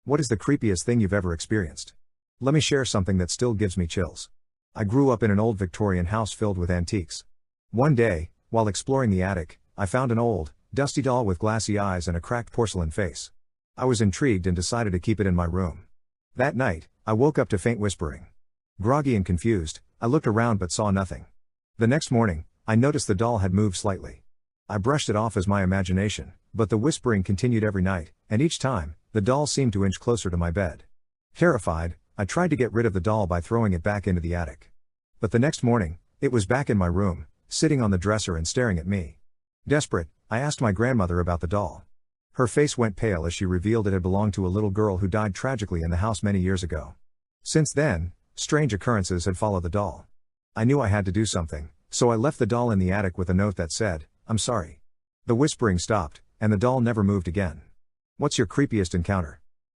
What is the creepiest thing you've ever experienced? Let me share something that still gives me chills. I grew up in an old Victorian house filled with antiques. One day, while exploring the attic, I found an old, dusty doll with glassy eyes and a cracked porcelain face. I was intrigued and decided to keep it in my room. That night, I woke up to faint whispering. Groggy and confused, I looked around but saw nothing. The next morning, I noticed the doll had moved slightly. I brushed it off as my imagination, but the whispering continued every night, and each time, the doll seemed to inch closer to my bed. Terrified, I tried to get rid of the doll by throwing it back into the attic. But the next morning, it was back in my room, sitting on the dresser and staring at me. Desperate, I asked my grandmother about the doll. Her face went pale as she revealed it had belonged to a little girl who died tragically in the house many years ago. Since then, strange occurrences had followed the doll. I knew I had to do something, so I left the doll in the attic with a note that said, "I'm sorry." The whispering stopped, and the doll never moved again. What's your creepiest encounter?